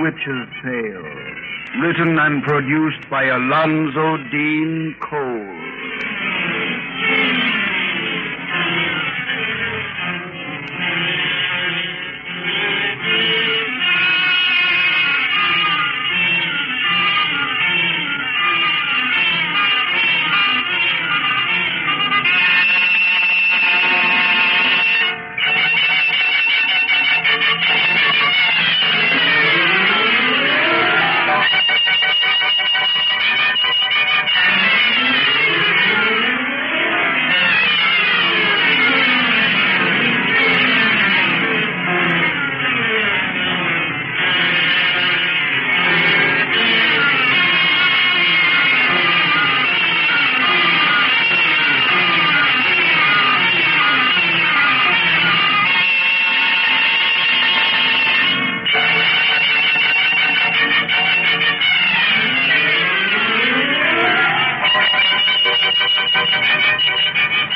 Witch's Tale, written and produced by Alonzo Dean Cole.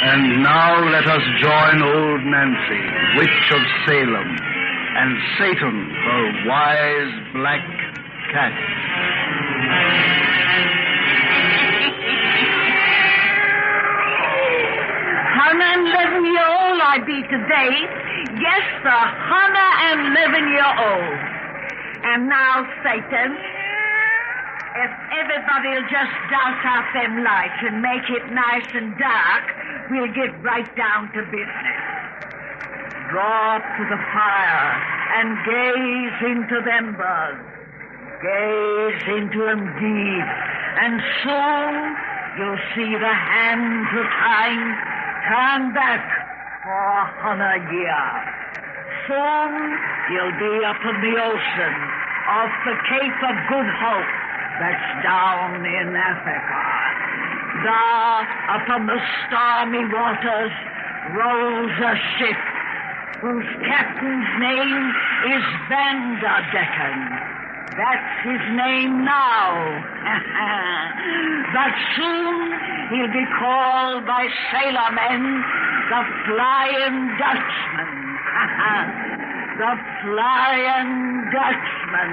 And now let us join old Nancy, Witch of Salem, and Satan, her wise black cat. $111-year-old I be today. Yes, the 111-year-old. And now, Satan, if everybody'll just douse out them lights and make it nice and dark, we'll get right down to business. Draw up to the fire and gaze into them bugs. Gaze into them deep, and soon you'll see the hands of time turn back for 100 years. Soon you'll be up in the ocean off the Cape of Good Hope that's down in Africa. There, upon the stormy waters, rolls a ship whose captain's name is Vanderdecken. That's his name now. But soon he'll be called by sailormen the Flying Dutchman. The Flying Dutchman.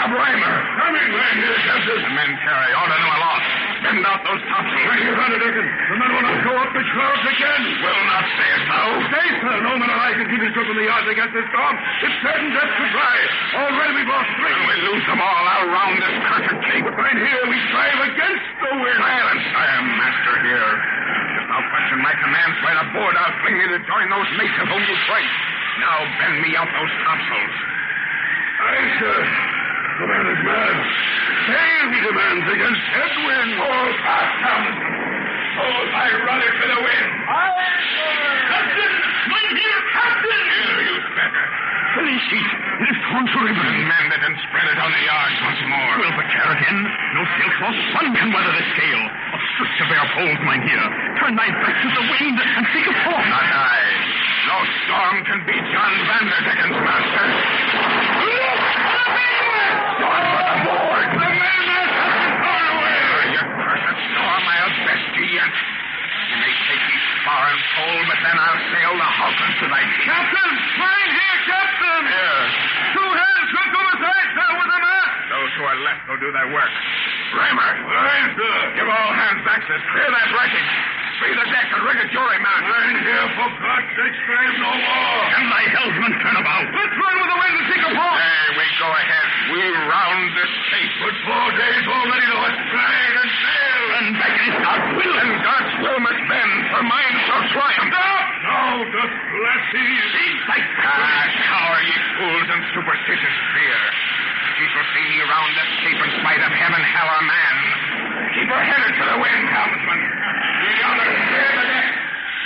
Coming, Randy. The men carry on and them aloft. Bend out those topsails. Right here, Vanderdecken. The men will not go up the clouds again. Will not say so. Stay, sir. No man alive can keep his grip in the yards against this storm. It's certain death to try. Already we've lost 3. And we lose them all out round this cursed cape. But right here we strive against the wind. Silence. I am master here. If thou question my commands right aboard, I'll fling thee to join those mates of whom you fight. Now bend me out those topsails. Aye, sir. The man is mad. Sail, he demands, against headwind. Hold fast, Thomas. Hold my rudder to the wind. Aye, sir. Captain! Mein here, Captain! Here, you beggar. Police sheet. It is torn to ribbons. And mend it and spread it on the yards once more. We'll but care again. No sailcloth sun can weather this gale. A strict severe hold, mein here. Turn thy back to the wind and seek a port. Not I. No storm can beat John Vanderdecken's master. Look! Aboard! The mainmast has been torn away! You cursed storm, I'll best you yet. You may take me spar and pole, but then I'll sail the Hawkins to thy feet. Captain! Mine here, Captain! Here. 2 hands will go aside, sir, with the mast. Those who are left will do their work. Raymer! Aye, sir. Give all hands axes. Clear that wreckage. Free the deck and rig a jury mast. Mine here, for God's sake, strive no more. And thy helmsman turn about. Let's run with the wind and seek a port. Hey, we go ahead. We'll round this cape. But 4 days already to us glide and sail. And back is God's will. And God's will must bend, for mine shall triumph. Stop! Now doth bless thee. Cease thy cower, ye fools, and superstitious fear. Ye shall see me round this cape in spite of heaven, hell, or man. Keep her headed to the wind, helmsman. You yonder, clear the deck.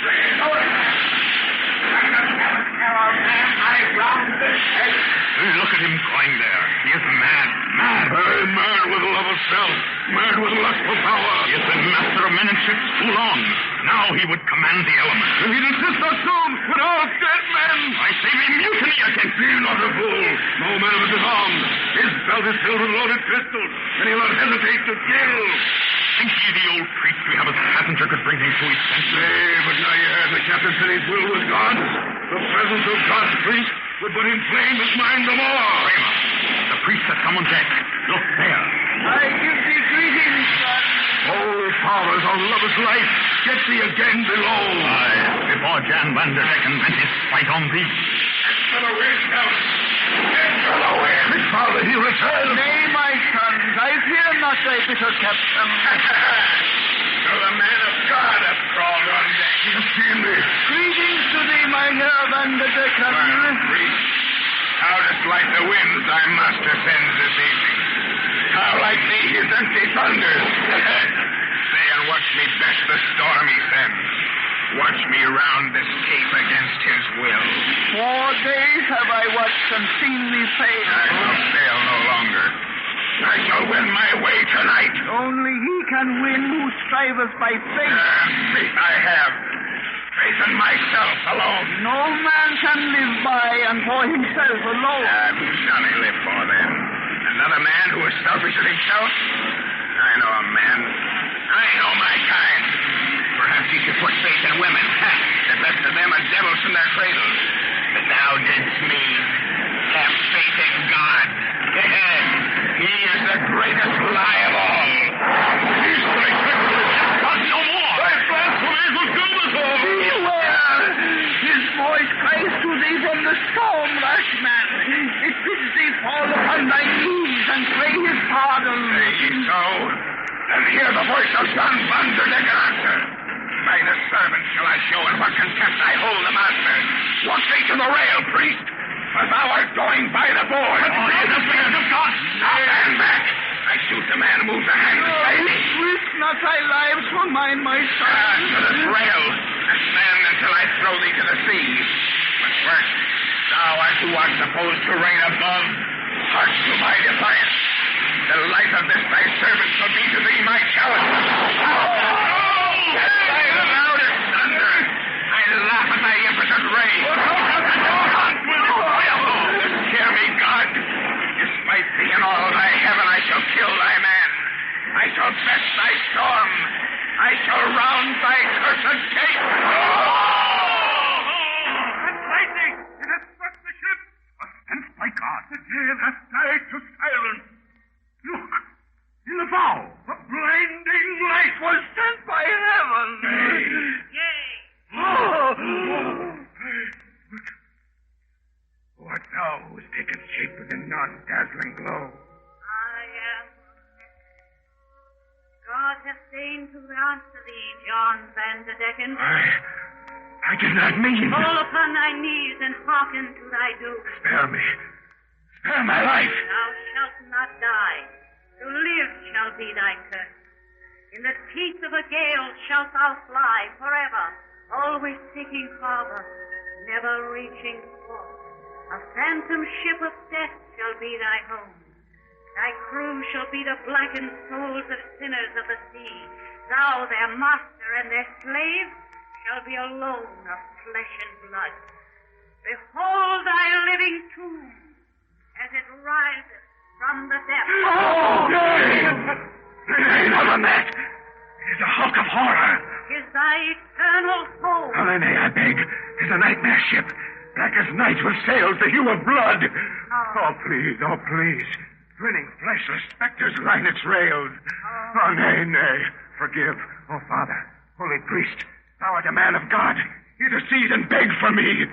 Raise over. And the heaven, hell, or man, I round this cape. Look at him going there. He is mad. Mad. Aye, mad with love of self. Mad with lust for power. He has been master of men and ships too long. Now he would command the elements. If he'd insist so soon, with all dead men. I say we mutiny against Be not a fool. No man of us is armed. His belt is filled with loaded pistols, and he will not hesitate to kill. Think ye the old priest we have as passenger could bring him to his senses? Nay, but now you heard the captain said his will was God's. The presence of God's priest would but inflame his mind the more. Kramer, the priest has come on deck. Look there. I give thee greetings, son. Holy fathers of lover's life, get thee again below. Aye, before Jan van der Decken went his fight on thee. Enter the wind, Count. Enter the wind. Big father, he returned. Nay, my sons, I fear not thy bitter captain. So the man of God hath crawled on deck. He has seen me. Greetings to thee, my Herr van der Decken. Well, priest, how dost like the winds thy master sends this evening? How like thee his empty thunders? Say and watch me best the storm he sends. Watch me round this cape against his will. 4 days have I watched and seen thee fail. I shall sail no longer. I shall win my way tonight. Only he can win who striveth by faith. Faith I have. Faith in myself alone. No man can live by and for himself alone. Who shall he live for then? Another man who is selfish in himself? I know a man. I know my kind. Perhaps he should put faith in women. The best of them are devils in their cradles. But thou didst me. Have faith in God. He is the greatest lie of all. He's thy privilege. God, no more. Thy blasphemies will do us all. Beware! His voice cries to thee from the storm, rash man. It bids thee fall upon thy knees and pray his pardon. Say ye so? Then hear the voice of John van der Decken answer. By the servant shall I show in what contempt I hold the master. Walk thee to the rail, priest, for thou art going by the board. The spirit of God. Now stand back. I shoot the man who moves a hand to save me. Risk not thy lives for mine, my son. To this rail, and stand until I throw thee to the sea. But first, thou art who art supposed to reign above. Hark to my defiance. The life of this thy servant shall be to thee my challenge. Thy loudest thunder. I laugh at thy impotent rage. Hear me, God. Despite thee and all thy heaven, I shall kill thy man. I shall best thy storm. I shall round thy cursed cape. That's lightning. It has struck the ship. A sense by God. The gale has died to silence. Look. In the bow. A blinding light was sent by heaven. Yea. What thou who has taken shape within yon dazzling glow? I am. God hath deigned to answer thee, John van der Decken. I did not mean. Fall upon thy knees and hearken to thy doom. Spare me. Spare my life. Thou shalt not die. To live shall be thy curse. In the teeth of a gale shalt thou fly forever, always seeking harbor, never reaching port. A phantom ship of death shall be thy home. Thy crew shall be the blackened souls of sinners of the sea. Thou, their master and their slave, shall be alone of flesh and blood. Behold thy living tomb as it rises from the depths. Oh, nay! Nay, not on that. It is a hulk of horror. Is thy eternal home. Oh, nay, I beg. It is a nightmare ship. Black as night with sails the hue of blood. Oh, please, oh, please. Grinning, fleshless specters line its rails. Oh, nay, nay. Forgive. Oh, Father, holy priest, thou art a man of God. Intercede and beg for me.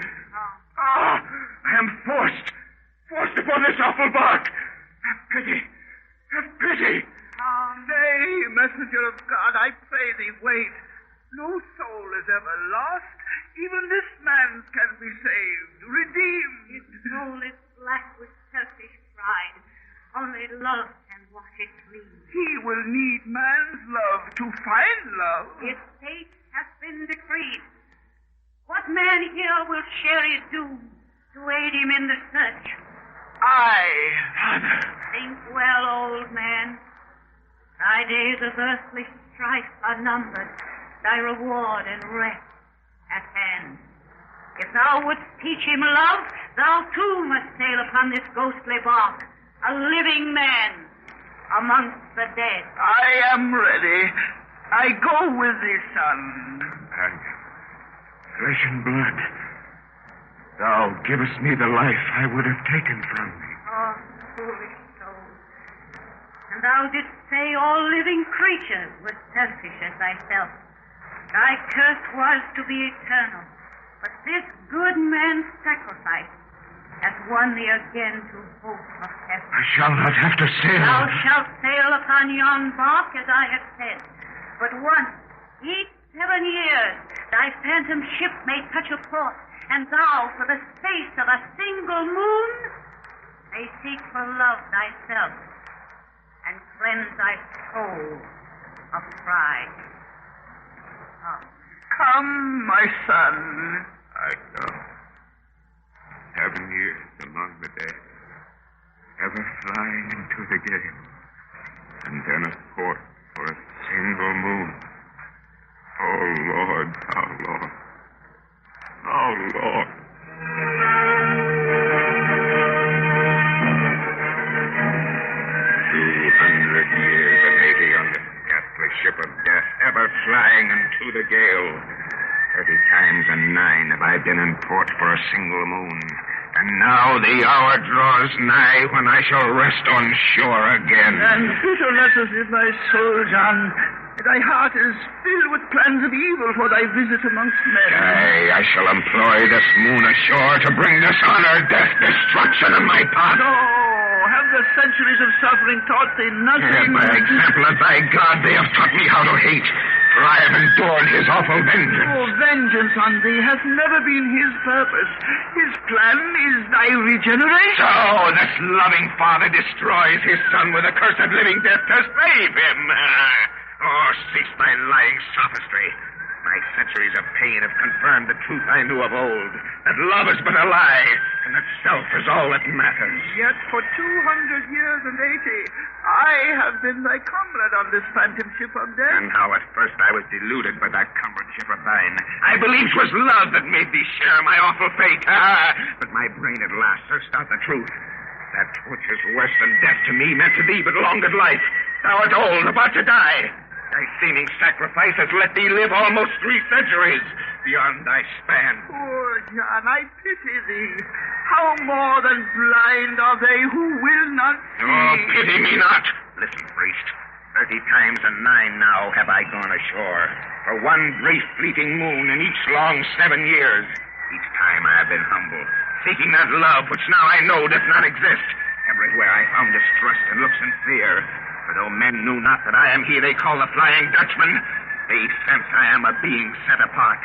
Ah, I am forced upon this awful bark. Have pity. Have pity. Nay, messenger of God, I pray thee, wait. No soul is ever lost. Even this man's can be saved, redeemed. His soul is black with selfish pride. Only love can wash it clean. He will need man's love to find love. His fate has been decreed. What man here will share his doom to aid him in the search? I. Father. Think well, old man. Thy days of earthly strife are numbered. thy reward and rest at hand. If thou wouldst teach him love, thou too must sail upon this ghostly bark, a living man amongst the dead. I am ready. I go with thee, son. Flesh and blood. Thou givest me the life I would have taken from me. Oh, foolish soul. And thou didst say all living creatures were selfish as thyself. Thy curse was to be eternal. But this good man's sacrifice has won thee again to hope of heaven. I shall not have to sail. Thou shalt sail upon yon bark, as I have said. But once, each 7 years, thy phantom ship may touch a port, and thou, for the space of a single moon, may seek for love thyself and cleanse thy soul of pride. Come, my son. I come. 7 years among the dead, ever flying into the gale, and then a port for a single moon. Oh, Lord, oh, Lord, oh, Lord. 200 years and 80 on the ghastly ship of death, ever flying into the gale. 30 times and 9 have I been in port for a single moon. And now the hour draws nigh when I shall rest on shore again. And bitterness is in thy soul, John. Thy heart is filled with plans of evil for thy visit amongst men. Aye, I shall employ this moon ashore to bring dishonor, death, destruction in my path. No, have the centuries of suffering taught thee nothing? By example of thy God, they have taught me how to hate. For I have endured his awful vengeance. Oh, vengeance on thee has never been his purpose. His plan is thy regeneration. So this loving father destroys his son with a cursed living death to save him. Oh, cease thy lying sophistry. My centuries of pain have confirmed the truth I knew of old, that love is but a lie, and that self is all that matters. Yet for 200 years and 80, I have been thy comrade on this phantom ship of death. And how at first I was deluded by that comradeship of thine. I believed 'twas love that made thee share my awful fate. But my brain at last searched out the truth. That which is worse than death to me meant to thee but longer life. Thou art old, about to die. Thy seeming sacrifice has let thee live almost 3 centuries beyond thy span. Poor John, I pity thee. How more than blind are they who will not see? Oh, pity me not. Listen, priest. 30 times and 9 now have I gone ashore. For one brief fleeting moon in each long 7 years. Each time I have been humble, seeking that love which now I know does not exist. Everywhere I found distrust and looks and fear. For though men knew not that I am he they call the Flying Dutchman, they sense I am a being set apart.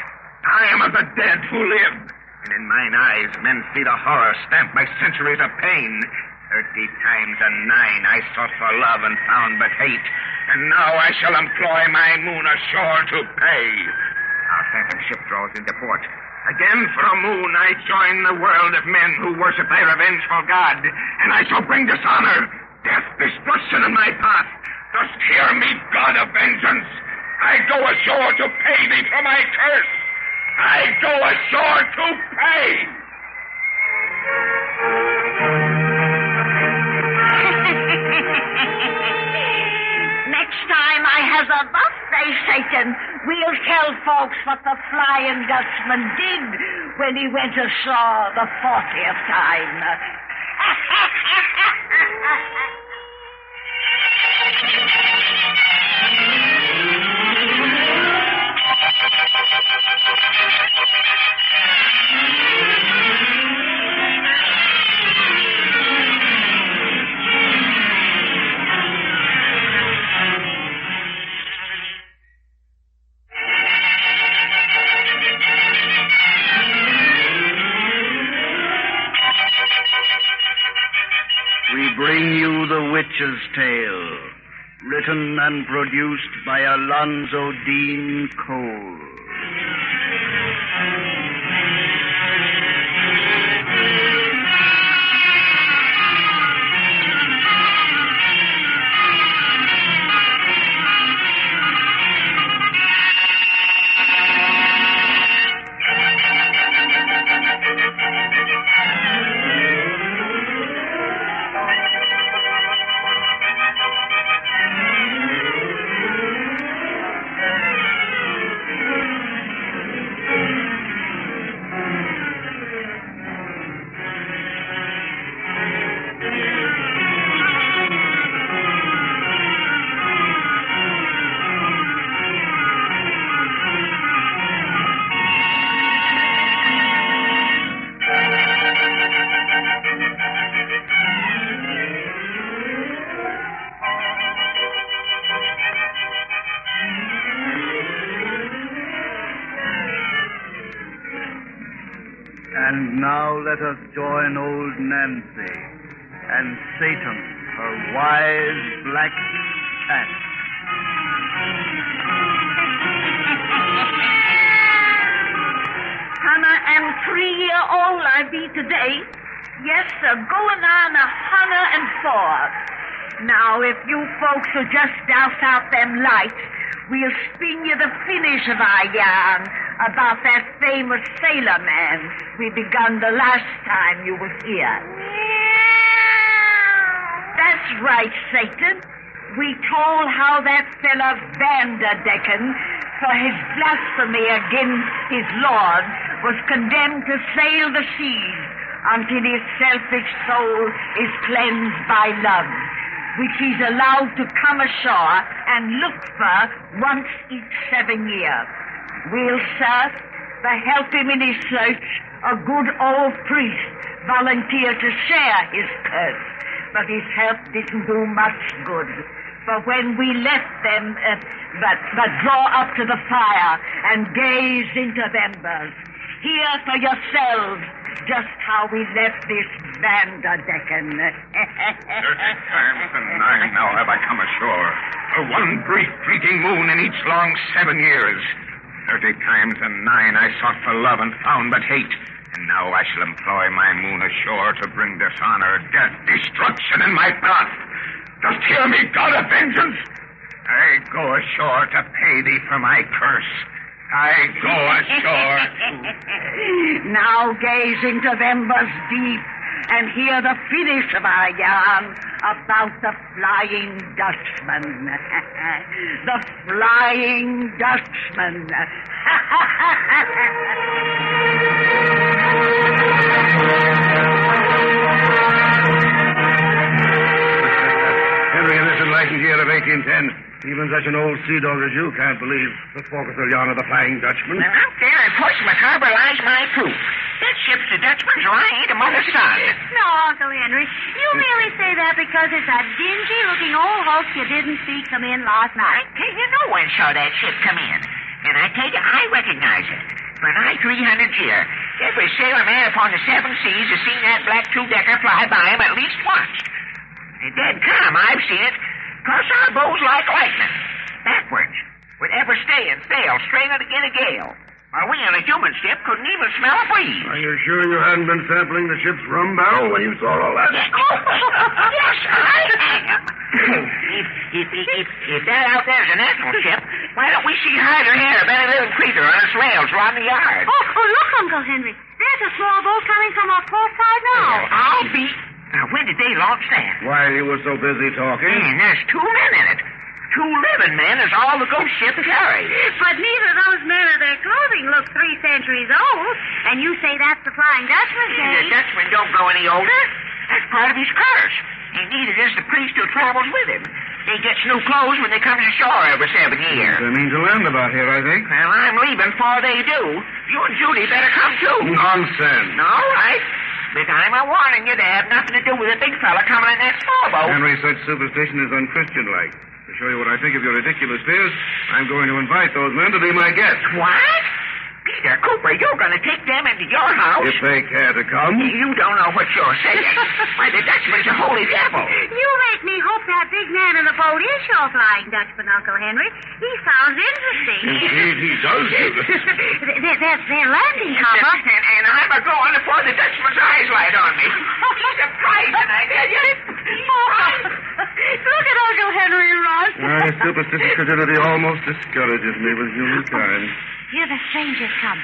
I am of the dead who live. And in mine eyes, men see the horror stamped by centuries of pain. 30 times and 9 I sought for love and found but hate. And now I shall employ my moon ashore to pay. Our phantom ship draws into port. Again for a moon I join the world of men who worship thy revengeful God. And I shall bring dishonor, death, destruction in my path. Dost hear me, God of vengeance? I go ashore to pay thee for my curse. I go ashore to pay. Next time I has a birthday, Satan, we'll tell folks what the Flying Dutchman did when he went ashore the 40th time. We bring you The Witch's Tale, written and produced by Alonzo Dean Cole. And now let us join old Nancy and Satan, her wise black cat. Hannah am 3-year-old I be today. Yes, sir, going on 104. Now, if you folks will just douse out them lights, we'll spin you the finish of our yarn about that famous sailor man we begun the last time you was here. That's right, Satan. We told how that fella Vanderdecken, for his blasphemy against his Lord, was condemned to sail the seas until his selfish soul is cleansed by love, which he's allowed to come ashore and look for once each 7 years. We'll, sir, to help him in his search, a good old priest volunteered to share his curse, but his help didn't do much good. For when we left them, but draw up to the fire and gaze into them embers, hear for yourselves just how we left this Vanderdecken. 30 times and 9 now have I come ashore. For one brief fleeting moon in each long 7 years. 30 times and 9 I sought for love and found but hate. And now I shall employ my moon ashore to bring dishonor, death, destruction in my path. Just hear me, God of vengeance. I go ashore to pay thee for my curse. I go ashore to... Now gaze into embers deep and hear the finish of our yarn about the Flying Dutchman. The Flying Dutchman. Henry, in this enlightened year of 1810, even such an old sea dog as you can't believe the forecastle yarn of the Flying Dutchman. Now, out there in Portsmouth Harbor lies my proof. That ship's the Dutchman's, or I ain't a mother's son. No, Uncle Henry. You merely say that because it's a dingy-looking old hulk you didn't see come in last night. I tell you, no one saw that ship come in. And I tell you, I recognize it. For nigh 300 year, every sailor man upon the 7 seas has seen that black two-decker fly by him at least once. And dead calm, I've seen it. Cross our bows like lightning. Backwards. With ever stay and sail straight out again a gale. While we on a human ship couldn't even smell a breeze. Are you sure you hadn't been sampling the ship's rum barrel when you saw all that? Yes, I am. If that out there is an actual ship, why don't we see hide or hair of any living creature on its rails around the yard? Oh, look, Uncle Henry. There's a small boat coming from our port side now. I'll be... Now, when did they launch that? While you were so busy talking. Man, there's 2 men in it. 2 living men is all the ghost ship carries. But neither of those men or their clothing look 3 centuries old. And you say that's the Flying Dutchman, The Jane? Dutchman don't grow any older. That's part of his curse. And neither does the priest who travels with him. They get new clothes when they come ashore every 7 years. They mean to land about here, I think. Well, I'm leaving before they do. You and Judy better come, too. Nonsense. All right. But I'm a warning you to have nothing to do with a big fella coming in that small boat. Henry, such superstition is unchristian-like. To show you what I think of your ridiculous fears, I'm going to invite those men to be my guests. What? Peter Cooper, you're going to take them into your house? If they care to come. You don't know what you're saying. Why, the Dutchman's a holy devil. You make me hope that big man in the boat is your Flying Dutchman, Uncle Henry. He sounds interesting. Indeed, he does. They're landing, Papa. And I'm a-going before the Dutchman's eyes light on me. He's surprising, I tell you. Look at Uncle Henry Ross. My superstitious credulity almost discourages me with humankind. Here the strangers come.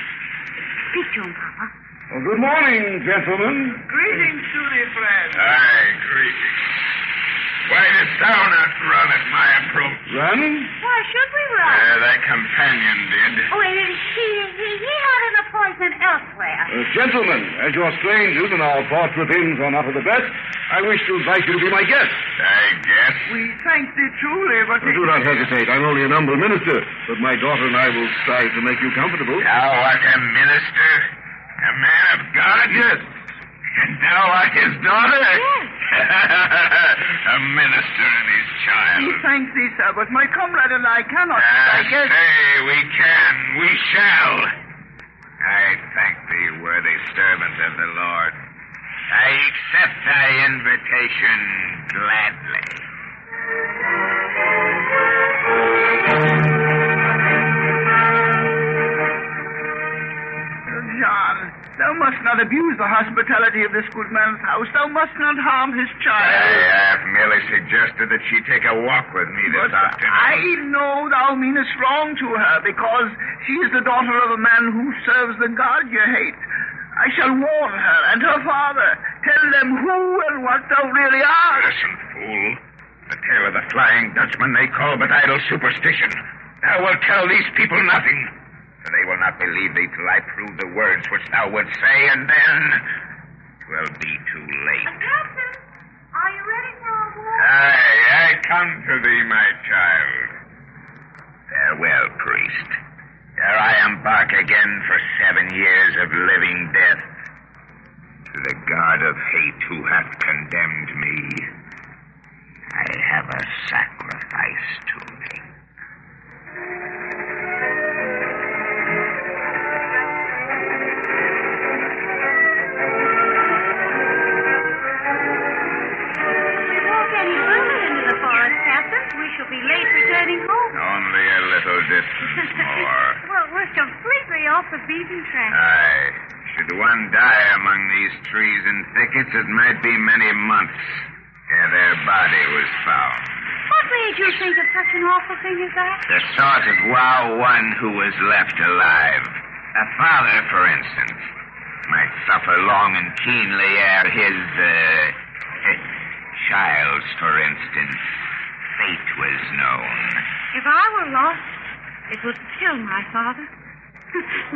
Speak to him, Papa. Well, good morning, gentlemen. Greetings to thee, friend. Aye, greetings. Why didst thou not run at my approach? Run? Why should we run? Thy companion did. Oh, he had an appointment elsewhere. Gentlemen, as you're strangers and our thoughts within are not of the best, I wish to invite you to be my guest. I guess. We thank thee truly, but... Do not hesitate. I'm only an humble minister, but my daughter and I will strive to make you comfortable. Thou art a minister? A man of God? Yes. And thou art his daughter? Yes. A minister and his child. We thank thee, sir, but my comrade and I cannot, I guess... Say we can, we shall. I thank thee, worthy servant of the Lord. I accept thy invitation gladly. John, thou must not abuse the hospitality of this good man's house. Thou must not harm his child. I have merely suggested that she take a walk with me this But afternoon. I know thou meanest wrong to her, because she is the daughter of a man who serves the God you hate. I shall warn her and her father. Tell them who and what thou really art. Listen, fool. The tale of the Flying Dutchman they call but idle superstition. Thou wilt tell these people nothing. For they will not believe thee till I prove the words which thou wouldst say, and then 'twill be too late. Captain, are you ready for a walk? I come to thee, my child. Farewell, priest. Ere I embark again for 7 years of living death, to the God of hate who hath condemned me, I have a sacrifice to make. We won't get any further into the forest, Captain. We shall be late returning home. Only a little distance more. Well, we're completely off the beaten track. Aye. Should one die among these trees and thickets, it might be many months ere their body was found. What made you think of such an awful thing as that? The sort of one who was left alive. A father, for instance, might suffer long and keenly ere his, child's, for instance, fate was known. If I were lost, it would kill my father.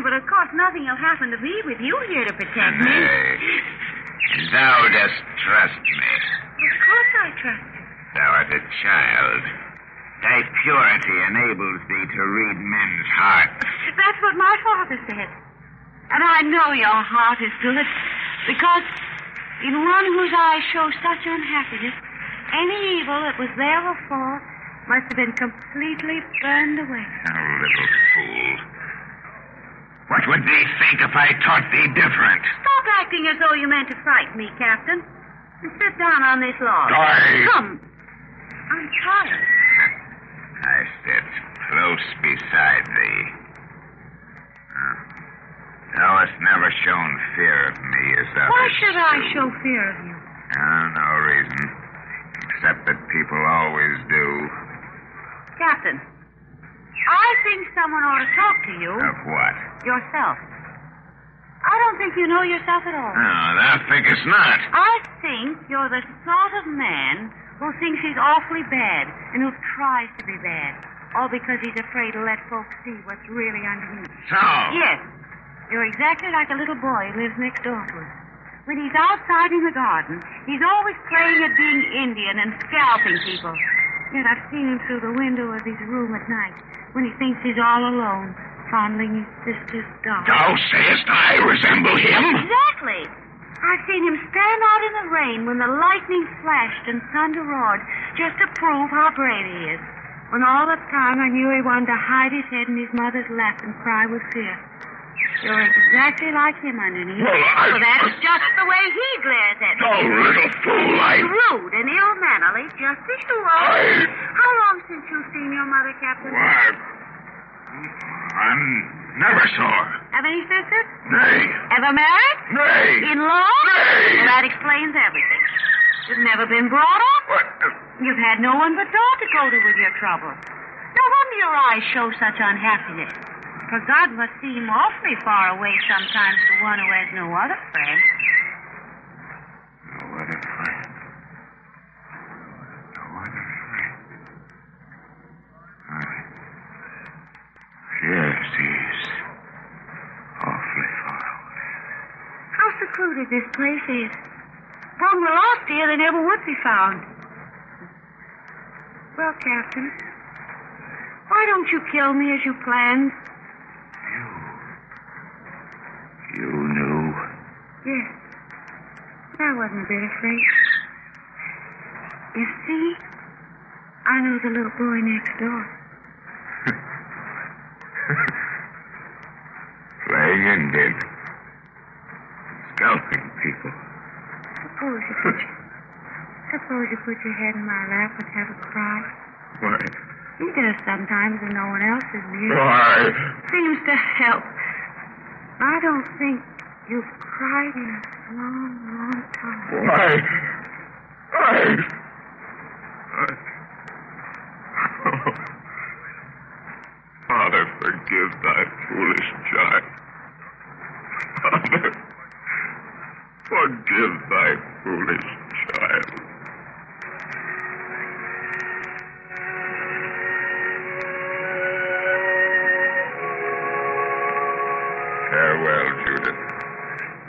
But of course nothing will happen to me with you here to protect me. Nay, thou dost trust me. Of course I trust you. Thou art a child. Thy purity enables thee to read men's hearts. That's what my father said. And I know your heart is good, because in one whose eyes show such unhappiness, any evil that was there before must have been completely burned away. Thou little fool. What would thee think if I taught thee different? Stop acting as though you meant to frighten me, Captain. And sit down on this log. Come. I'm tired. I sit close beside thee. Thou hast never shown fear of me as others Why should I do. show fear of you? No reason. Except that people always do. Captain, I think someone ought to talk to you. Of what? Yourself. I don't think you know yourself at all. Oh, thou thinkest not. I think you're the sort of man who thinks he's awfully bad and who tries to be bad, all because he's afraid to let folks see what's really underneath. So? Yes. You're exactly like a little boy who lives next door to us. When he's outside in the garden, he's always playing at being Indian and scalping people. Yet I've seen him through the window of his room at night when he thinks he's all alone, fondling his sister's doll. Thou sayest I resemble him? Exactly. I've seen him stand out in the rain when the lightning flashed and thunder roared just to prove how brave he is. When all the time I knew he wanted to hide his head in his mother's lap and cry with fear. You're exactly like him underneath. Well, that's just the way he glares at me. Oh, little fool, Rude and ill-mannerly, just as you are. How long since you've seen your mother, Captain? Why, I'm never saw her. Have any sisters? Nay. Ever married? Nay. In-law? Nay. Well, that explains everything. You've never been brought up. What? You've had no one but God to go to with your trouble. No wonder your eyes show such unhappiness. For God must seem awfully far away sometimes to one who has no other friend. No other friend. No other friend. Yes, he's awfully far away. How secluded this place is. When we're lost here, they never would be found. Well, Captain, why don't you kill me as you planned? You knew? Yes. I wasn't a bit afraid. You see, I know the little boy next door. Playing going in, David. Scalping people. Suppose you put your head in my lap and have a cry. Why? He does sometimes when no one else is near. Why? Seems to help. I don't think you've cried in a long, long time. Why? Father, forgive thy foolish child. Father, forgive thy foolish child. Farewell, Judith.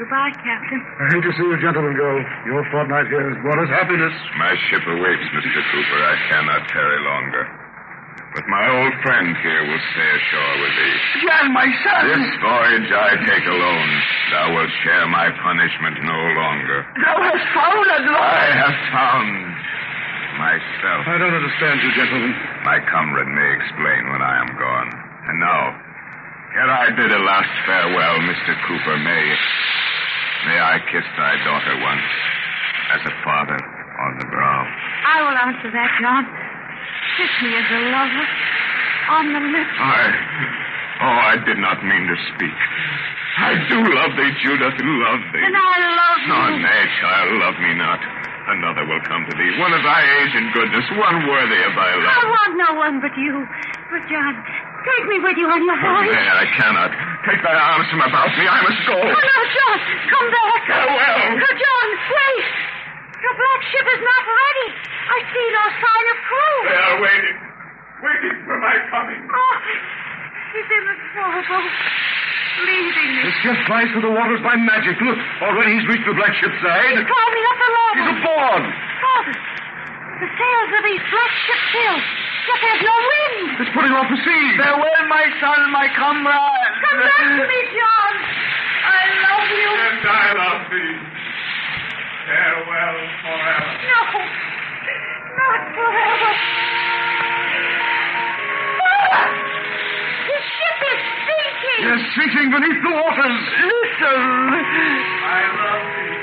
Goodbye, Captain. I hate to see you gentlemen go. Your fortnight here has brought us happiness. My ship awaits, Mr. Cooper. I cannot tarry longer. But my old friend here will stay ashore with thee. John, my son. This voyage I take alone. Thou wilt share my punishment no longer. Thou hast found at last. I have found myself. I don't understand you, gentlemen. My comrade may explain when I am gone. And now, ere I bid a last farewell, Mr. Cooper, may I kiss thy daughter once, as a father, on the brow. I will answer that, John. Kiss me as a lover. On the lips. I did not mean to speak. I do love thee, Judith, love thee. And I love you. No, nay, child, love me not. Another will come to thee, one of thy age and goodness, one worthy of thy love. I want no one but you. But, John, take me with you on your Oh, voyage. nay, I cannot. Take thy arms from about me. I must go. Oh, no, John, come back. Farewell. Oh, John, wait. Your black ship is not ready. I see no sign of crew. They are waiting for my coming. Oh, he's in the sailboat, leaving me. This ship flies through the waters by magic. Look, already he's reached the black ship's side. He's climbing up the ladder. He's aboard. Father, the sails of these black ships filled. Yet there's no wind. It's putting off to sea. Farewell, my son, my comrade. Come back to me, John. I love you. And I love thee. Farewell forever. No, not forever. Father, the ship is sinking. Yes, sinking beneath the waters. Listen. I love thee.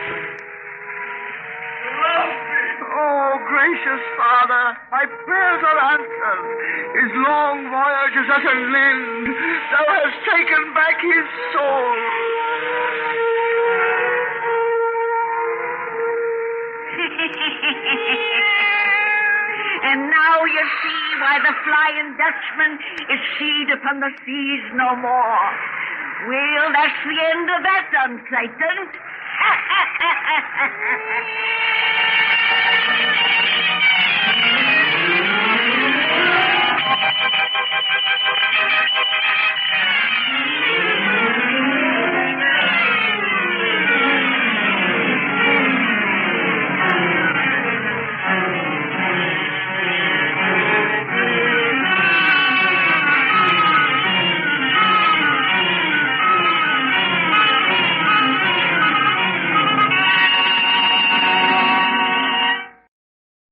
Love thee. Oh, gracious Father, my prayers are answered. His long voyage is at an end. Thou hast taken back his soul. And now you see why the Flying Dutchman is seed upon the seas no more. Well, that's the end of that done, Satan.